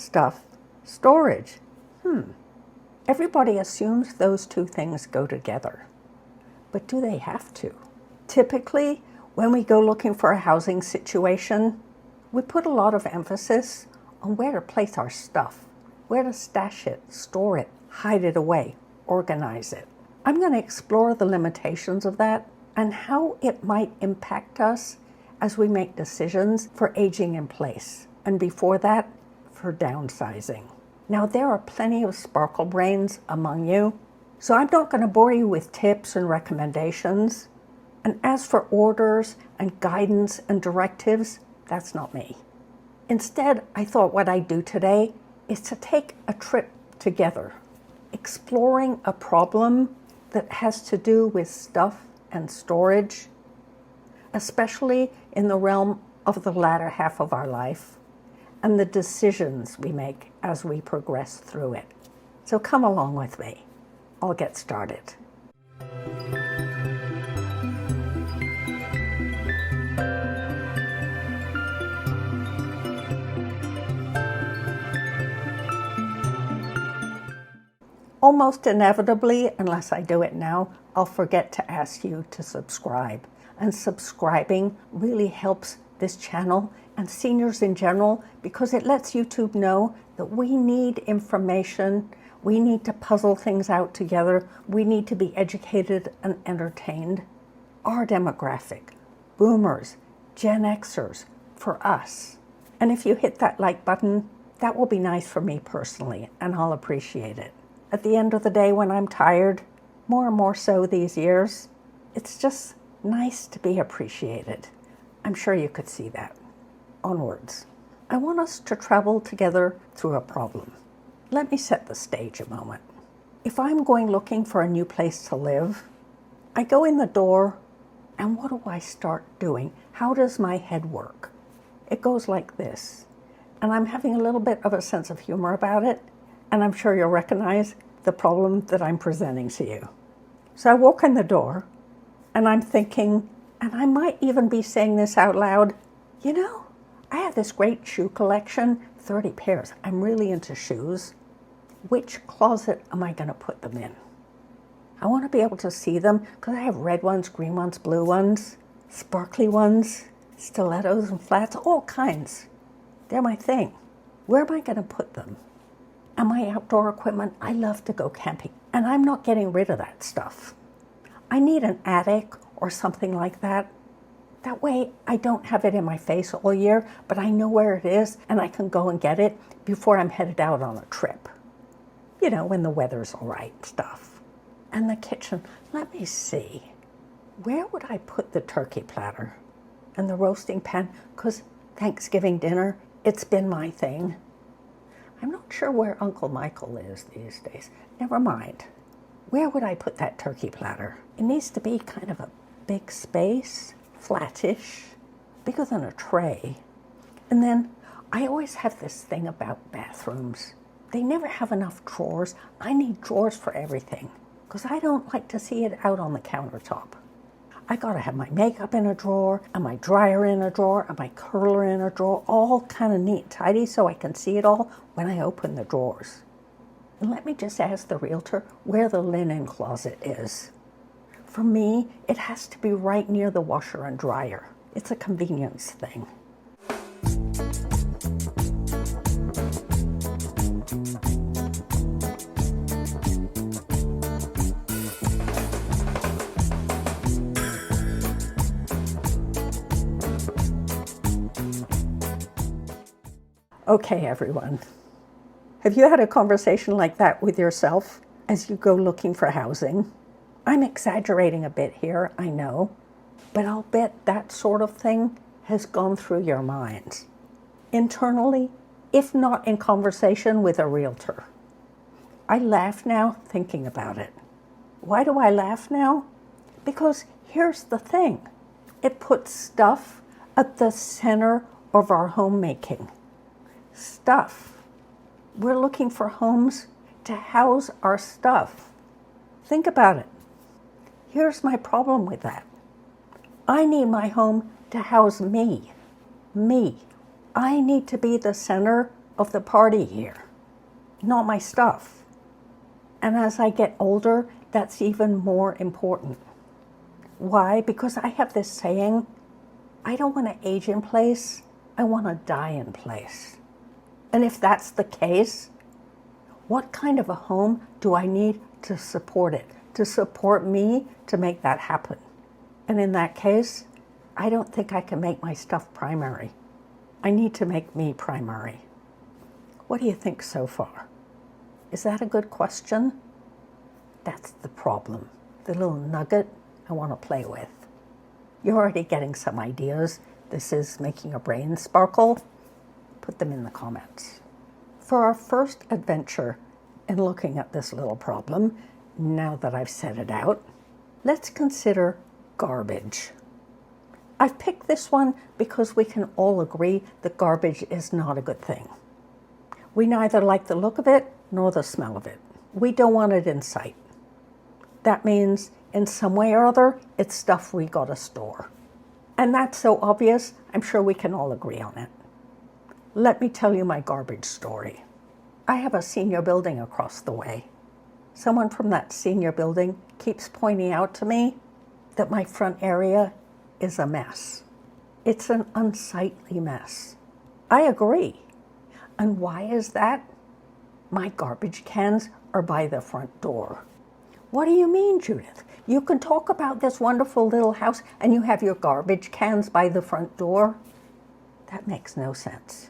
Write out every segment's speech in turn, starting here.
stuff, storage. Everybody assumes those two things go together. But do they have to? Typically, when we go looking for a housing situation, we put a lot of emphasis on where to place our stuff, where to stash it, store it, hide it away, organize it. I'm going to explore the limitations of that and how it might impact us as we make decisions for aging in place, and before that, for downsizing. Now, there are plenty of sparkle brains among you, so I'm not going to bore you with tips and recommendations. And as for orders and guidance and directives, that's not me. Instead, I thought what I'd do today is to take a trip together, exploring a problem that has to do with stuff and storage, especially in the realm of the latter half of our life and the decisions we make as we progress through it. So come along with me. I'll get started. Almost inevitably, unless I do it now, I'll forget to ask you to subscribe. And subscribing really helps this channel and seniors in general because it lets YouTube know that we need information, we need to puzzle things out together, we need to be educated and entertained. Our demographic, boomers, Gen Xers, for us. And if you hit that like button, that will be nice for me personally, and I'll appreciate it. At the end of the day, when I'm tired, more and more so these years, it's just nice to be appreciated. I'm sure you could see that. Onwards. I want us to travel together through a problem. Let me set the stage a moment. If I'm going looking for a new place to live, I go in the door, and what do I start doing? How does my head work? It goes like this, and I'm having a little bit of a sense of humor about it, and I'm sure you'll recognize the problem that I'm presenting to you. So I walk in the door, and I'm thinking, and I might even be saying this out loud, you know, I have this great shoe collection, 30 pairs. I'm really into shoes. Which closet am I going to put them in? I want to be able to see them because I have red ones, green ones, blue ones, sparkly ones, stilettos and flats, all kinds. They're my thing. Where am I going to put them? And my outdoor equipment, I love to go camping, and I'm not getting rid of that stuff. I need an attic or something like that. That way I don't have it in my face all year, but I know where it is and I can go and get it before I'm headed out on a trip. You know, when the weather's all right stuff. And the kitchen, let me see. Where would I put the turkey platter and the roasting pan? Because Thanksgiving dinner, it's been my thing. I'm not sure where Uncle Michael is these days. Never mind. Where would I put that turkey platter? It needs to be kind of a big space, flattish, bigger than a tray. And then I always have this thing about bathrooms. They never have enough drawers. I need drawers for everything because I don't like to see it out on the countertop. I gotta have my makeup in a drawer, and my dryer in a drawer, and my curler in a drawer, all kind of neat and tidy so I can see it all when I open the drawers. And let me just ask the realtor where the linen closet is. For me, it has to be right near the washer and dryer. It's a convenience thing. Okay, everyone. Have you had a conversation like that with yourself as you go looking for housing? I'm exaggerating a bit here, I know, but I'll bet that sort of thing has gone through your minds. Internally, if not in conversation with a realtor. I laugh now thinking about it. Why do I laugh now? Because here's the thing. It puts stuff at the center of our homemaking. Stuff. We're looking for homes to house our stuff. Think about it. Here's my problem with that. I need my home to house me. Me. I need to be the center of the party here, not my stuff. And as I get older, that's even more important. Why? Because I have this saying, I don't want to age in place, I want to die in place. And if that's the case, what kind of a home do I need to support it, to support me to make that happen? And in that case, I don't think I can make my stuff primary. I need to make me primary. What do you think so far? Is that a good question? That's the problem, the little nugget I want to play with. You're already getting some ideas. This is making your brain sparkle. Put them in the comments. For our first adventure in looking at this little problem, now that I've set it out, let's consider garbage. I've picked this one because we can all agree that garbage is not a good thing. We neither like the look of it nor the smell of it. We don't want it in sight. That means in some way or other, it's stuff we gotta store. And that's so obvious, I'm sure we can all agree on it. Let me tell you my garbage story. I have a senior building across the way. Someone from that senior building keeps pointing out to me that my front area is a mess. It's an unsightly mess. I agree. And why is that? My garbage cans are by the front door. What do you mean, Judith? You can talk about this wonderful little house and you have your garbage cans by the front door? That makes no sense.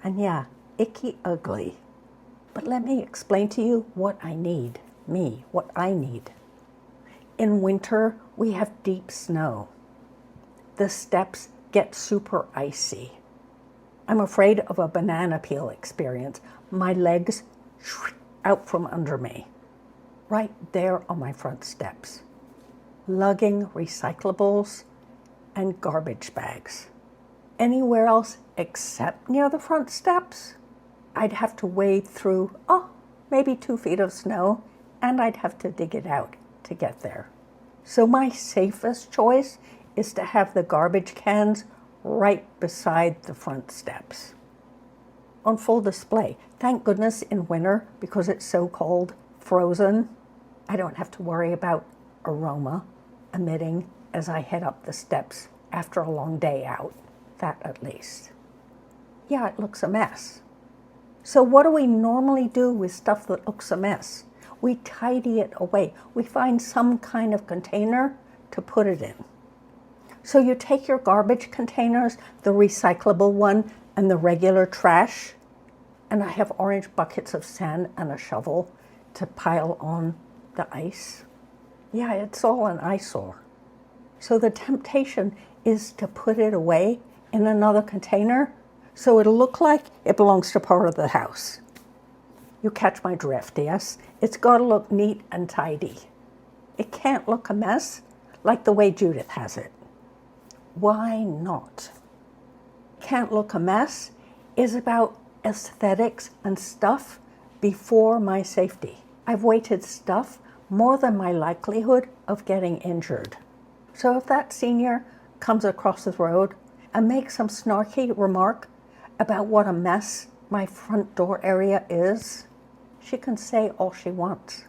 And yeah, icky ugly. But let me explain to you what I need. What I need. In winter, we have deep snow. The steps get super icy. I'm afraid of a banana peel experience. My legs out from under me. Right there on my front steps. Lugging recyclables and garbage bags. Anywhere else except near the front steps, I'd have to wade through, maybe 2 feet of snow, and I'd have to dig it out to get there. So my safest choice is to have the garbage cans right beside the front steps. On full display. Thank goodness in winter, because it's so cold, frozen, I don't have to worry about aroma emitting as I head up the steps after a long day out. That at least. Yeah, it looks a mess. So what do we normally do with stuff that looks a mess? We tidy it away. We find some kind of container to put it in. So you take your garbage containers, the recyclable one and the regular trash, and I have orange buckets of sand and a shovel to pile on the ice. Yeah, it's all an eyesore. So the temptation is to put it away in another container so it'll look like it belongs to part of the house. You catch my drift, yes? It's got to look neat and tidy. It can't look a mess like the way Judith has it. Why not? Can't look a mess is about aesthetics and stuff before my safety. I've weighted stuff more than my likelihood of getting injured. So if that senior comes across the road and makes some snarky remark about what a mess my front door area is, she can say all she wants.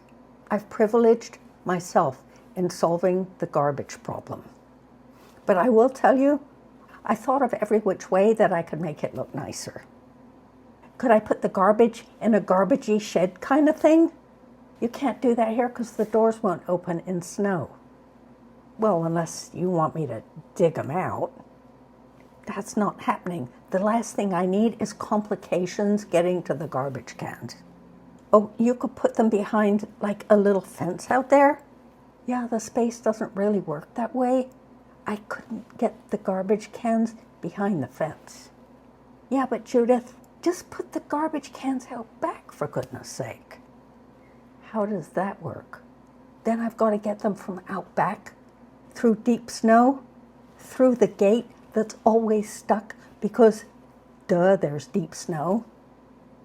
I've privileged myself in solving the garbage problem. But I will tell you, I thought of every which way that I could make it look nicer. Could I put the garbage in a garbagey shed kind of thing? You can't do that here because the doors won't open in snow. Well, unless you want me to dig them out. That's not happening. The last thing I need is complications getting to the garbage cans. Oh, you could put them behind like a little fence out there? Yeah, the space doesn't really work that way. I couldn't get the garbage cans behind the fence. Yeah, but Judith, just put the garbage cans out back, for goodness sake. How does that work? Then I've got to get them from out back, through deep snow, through the gate that's always stuck because, there's deep snow,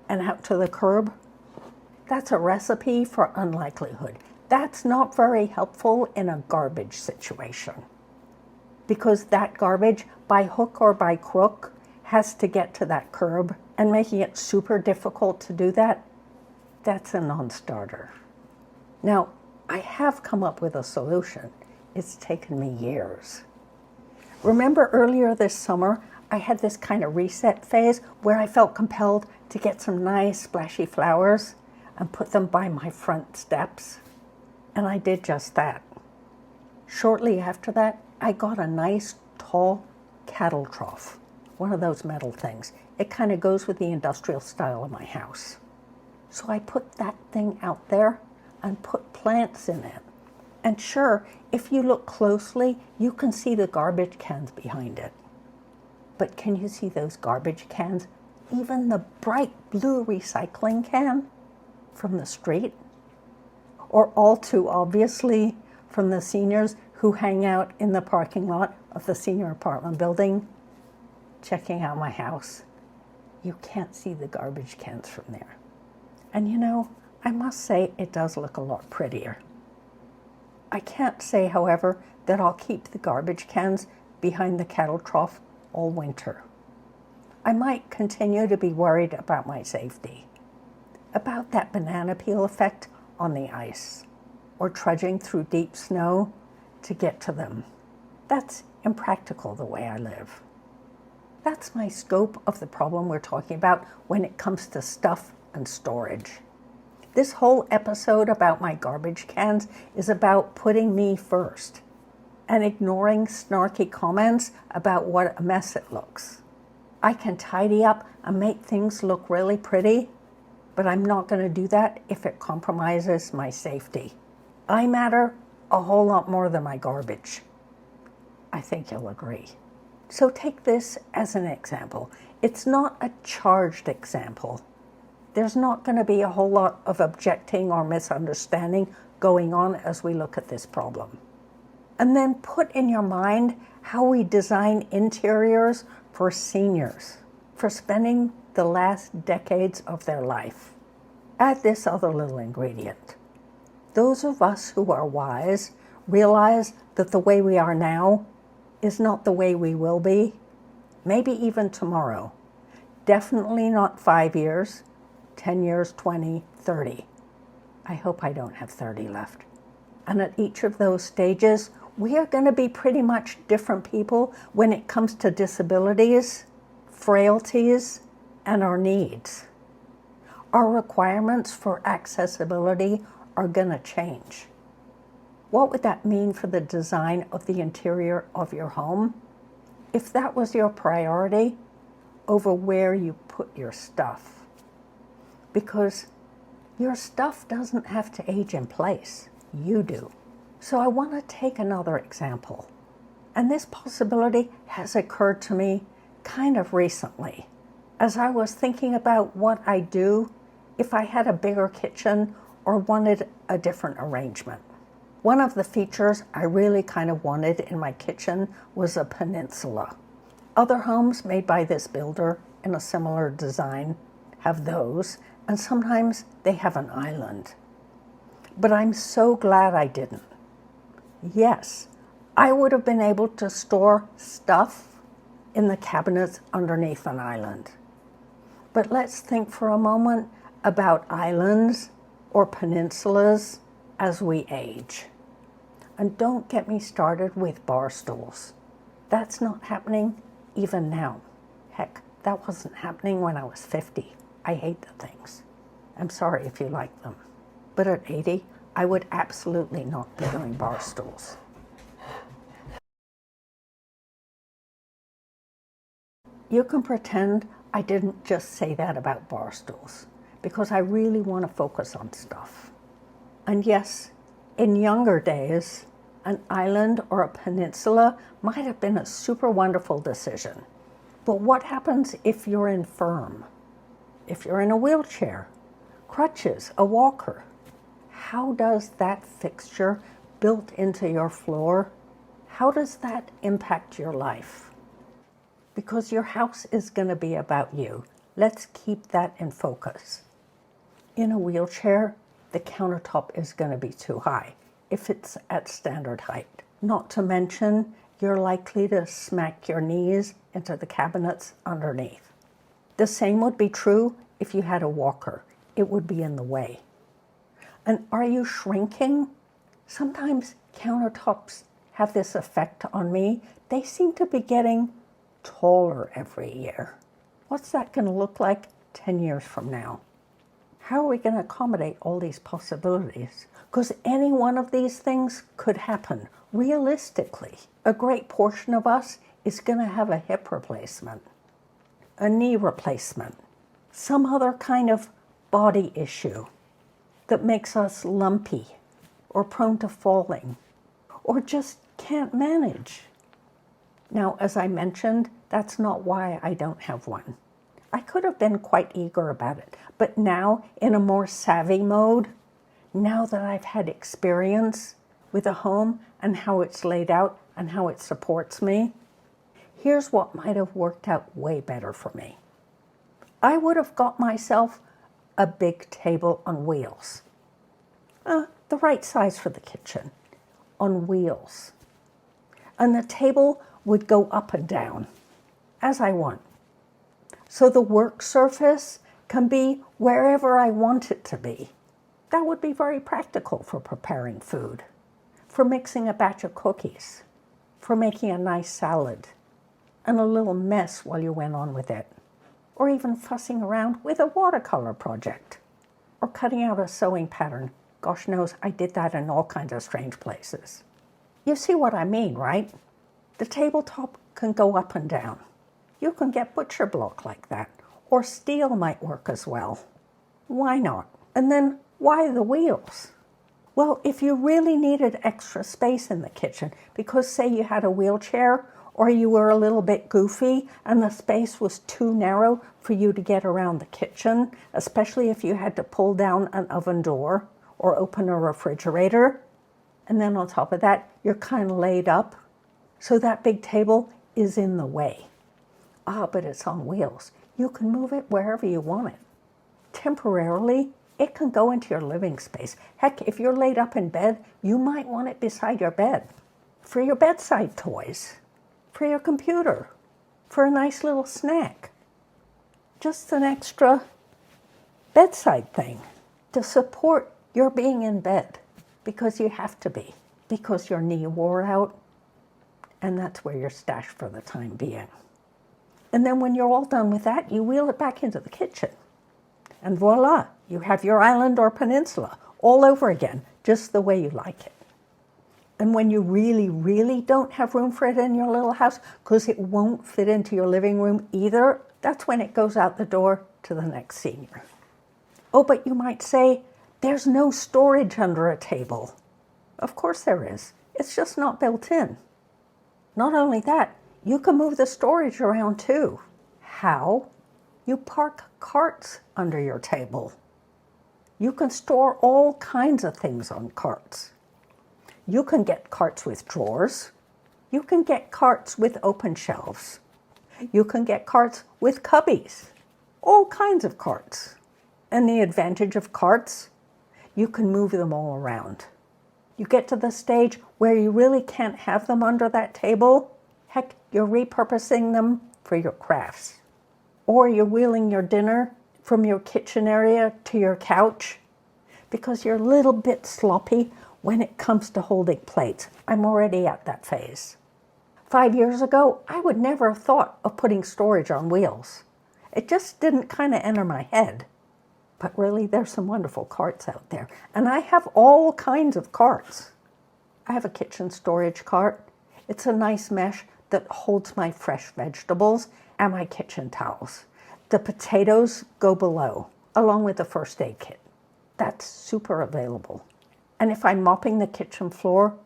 and out to the curb. That's a recipe for unlikelihood. That's not very helpful in a garbage situation. Because that garbage, by hook or by crook, has to get to that curb and making it super difficult to do that, that's a non-starter. Now, I have come up with a solution. It's taken me years. Remember earlier this summer, I had this kind of reset phase where I felt compelled to get some nice splashy flowers and put them by my front steps. And I did just that. Shortly after that, I got a nice tall cattle trough, one of those metal things. It kind of goes with the industrial style of my house. So I put that thing out there and put plants in it. And sure, if you look closely, you can see the garbage cans behind it. But can you see those garbage cans? Even the bright blue recycling can from the street? Or all too obviously from the seniors who hang out in the parking lot of the senior apartment building, checking out my house. You can't see the garbage cans from there. And you know, I must say it does look a lot prettier. I can't say, however, that I'll keep the garbage cans behind the cattle trough all winter. I might continue to be worried about my safety, about that banana peel effect on the ice, or trudging through deep snow to get to them. That's impractical the way I live. That's my scope of the problem we're talking about when it comes to stuff and storage. This whole episode about my garbage cans is about putting me first and ignoring snarky comments about what a mess it looks. I can tidy up and make things look really pretty, but I'm not going to do that if it compromises my safety. I matter a whole lot more than my garbage. I think you'll agree. So take this as an example. It's not a charged example. There's not going to be a whole lot of objecting or misunderstanding going on as we look at this problem. And then put in your mind how we design interiors for seniors, for spending the last decades of their life. Add this other little ingredient. Those of us who are wise realize that the way we are now is not the way we will be, maybe even tomorrow. Definitely not 5 years, 10 years, 20, 30. I hope I don't have 30 left. And at each of those stages, we are going to be pretty much different people when it comes to disabilities, frailties, and our needs. Our requirements for accessibility are going to change. What would that mean for the design of the interior of your home? If that was your priority over where you put your stuff. Because your stuff doesn't have to age in place. You do. So I want to take another example. And this possibility has occurred to me kind of recently, as I was thinking about what I'd do if I had a bigger kitchen or wanted a different arrangement. One of the features I really kind of wanted in my kitchen was a peninsula. Other homes made by this builder in a similar design have those, and sometimes they have an island. But I'm so glad I didn't. Yes, I would have been able to store stuff in the cabinets underneath an island. But let's think for a moment about islands or peninsulas as we age. And don't get me started with bar stools. That's not happening even now. Heck, that wasn't happening when I was 50. I hate the things. I'm sorry if you like them. But at 80, I would absolutely not be doing bar stools. You can pretend I didn't just say that about bar stools, because I really want to focus on stuff. And yes, in younger days, an island or a peninsula might have been a super wonderful decision. But what happens if you're infirm? If you're in a wheelchair, crutches, a walker? How does that fixture built into your floor, how does that impact your life? Because your house is going to be about you. Let's keep that in focus. In a wheelchair, the countertop is going to be too high if it's at standard height. Not to mention, you're likely to smack your knees into the cabinets underneath. The same would be true if you had a walker. It would be in the way. And are you shrinking? Sometimes countertops have this effect on me. They seem to be getting taller every year. What's that going to look like 10 years from now? How are we going to accommodate all these possibilities? Because any one of these things could happen. Realistically, a great portion of us is going to have a hip replacement, a knee replacement, some other kind of body issue that makes us lumpy or prone to falling or just can't manage. Now, as I mentioned, that's not why I don't have one. I could have been quite eager about it, but now in a more savvy mode, now that I've had experience with a home and how it's laid out and how it supports me, here's what might have worked out way better for me. I would have got myself a big table on wheels. The right size for the kitchen, on wheels. And the table would go up and down as I want. So the work surface can be wherever I want it to be. That would be very practical for preparing food, for mixing a batch of cookies, for making a nice salad, and a little mess while you went on with it, or even fussing around with a watercolor project, or cutting out a sewing pattern. Gosh knows, I did that in all kinds of strange places. You see what I mean, right? The tabletop can go up and down. You can get butcher block like that, or steel might work as well. Why not? And then why the wheels? Well, if you really needed extra space in the kitchen, because say you had a wheelchair or you were a little bit goofy and the space was too narrow for you to get around the kitchen, especially if you had to pull down an oven door or open a refrigerator, and then on top of that, you're kind of laid up, so that big table is in the way. But it's on wheels. You can move it wherever you want it. Temporarily, it can go into your living space. Heck, if you're laid up in bed, you might want it beside your bed, for your bedside toys, for your computer, for a nice little snack. Just an extra bedside thing to support your being in bed, because you have to be, because your knee wore out, and that's where you're stashed for the time being. And then when you're all done with that, you wheel it back into the kitchen. And voila, you have your island or peninsula all over again, just the way you like it. And when you really, really don't have room for it in your little house, because it won't fit into your living room either, that's when it goes out the door to the next senior. Oh, but you might say, there's no storage under a table. Of course there is. It's just not built in. Not only that, you can move the storage around too. How? You park carts under your table. You can store all kinds of things on carts. You can get carts with drawers. You can get carts with open shelves. You can get carts with cubbies. All kinds of carts. And the advantage of carts, you can move them all around. You get to the stage where you really can't have them under that table. Heck, you're repurposing them for your crafts. Or you're wheeling your dinner from your kitchen area to your couch because you're a little bit sloppy when it comes to holding plates. I'm already at that phase. 5 years ago, I would never have thought of putting storage on wheels. It just didn't kind of enter my head. But really, there's some wonderful carts out there. And I have all kinds of carts. I have a kitchen storage cart. It's a nice mesh that holds my fresh vegetables and my kitchen towels. The potatoes go below, along with the first aid kit. That's super available. And if I'm mopping the kitchen floor,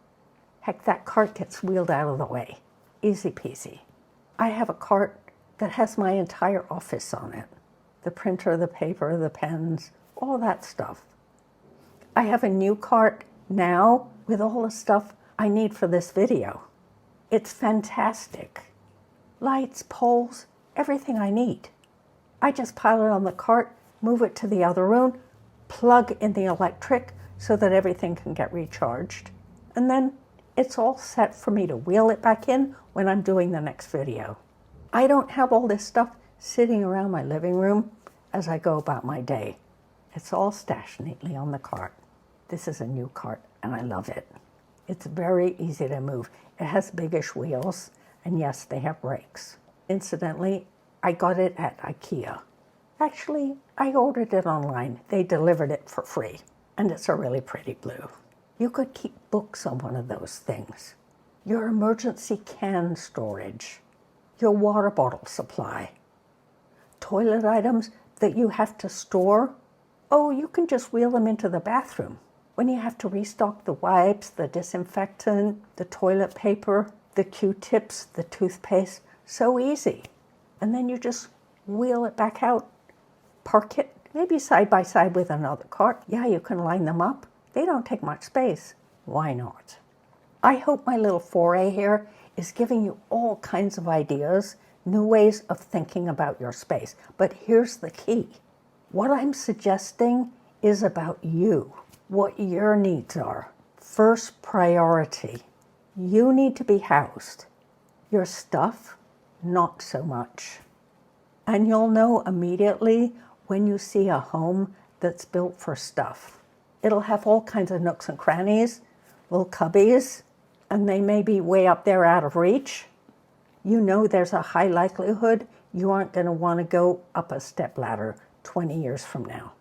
heck, that cart gets wheeled out of the way. Easy peasy. I have a cart that has my entire office on it. The printer, the paper, the pens, all that stuff. I have a new cart now with all the stuff I need for this video. It's fantastic. Lights, poles, everything I need. I just pile it on the cart, move it to the other room, plug in the electric so that everything can get recharged. And then it's all set for me to wheel it back in when I'm doing the next video. I don't have all this stuff sitting around my living room as I go about my day. It's all stashed neatly on the cart. This is a new cart and I love it. It's very easy to move. It has biggish wheels and yes, they have brakes. Incidentally, I got it at IKEA. Actually, I ordered it online. They delivered it for free and it's a really pretty blue. You could keep books on one of those things. Your emergency can storage, your water bottle supply, toilet items that you have to store. Oh, you can just wheel them into the bathroom. When you have to restock the wipes, the disinfectant, the toilet paper, the Q-tips, the toothpaste, so easy. And then you just wheel it back out, park it, maybe side by side with another cart. Yeah, you can line them up. They don't take much space. Why not? I hope my little foray here is giving you all kinds of ideas, new ways of thinking about your space. But here's the key. What I'm suggesting is about you, what your needs are. First priority. You need to be housed. Your stuff, not so much. And you'll know immediately when you see a home that's built for stuff. It'll have all kinds of nooks and crannies, little cubbies, and they may be way up there out of reach. You know there's a high likelihood you aren't going to want to go up a stepladder 20 years from now.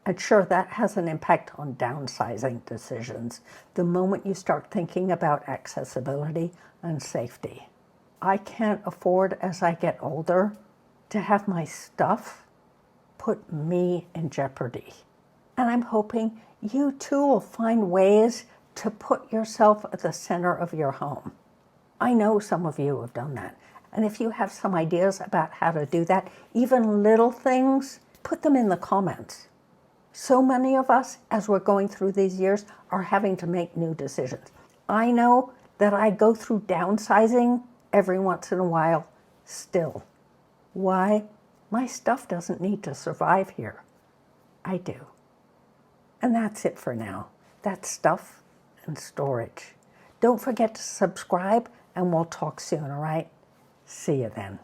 And sure, that has an impact on downsizing decisions the moment you start thinking about accessibility and safety. I can't afford, as I get older, to have my stuff put me in jeopardy. And I'm hoping you too will find ways to put yourself at the center of your home. I know some of you have done that. And if you have some ideas about how to do that, even little things, put them in the comments. So many of us, as we're going through these years, are having to make new decisions. I know that I go through downsizing every once in a while still. Why? My stuff doesn't need to survive here. I do. And that's it for now. That's stuff and storage. Don't forget to subscribe and we'll talk soon, all right? See you then.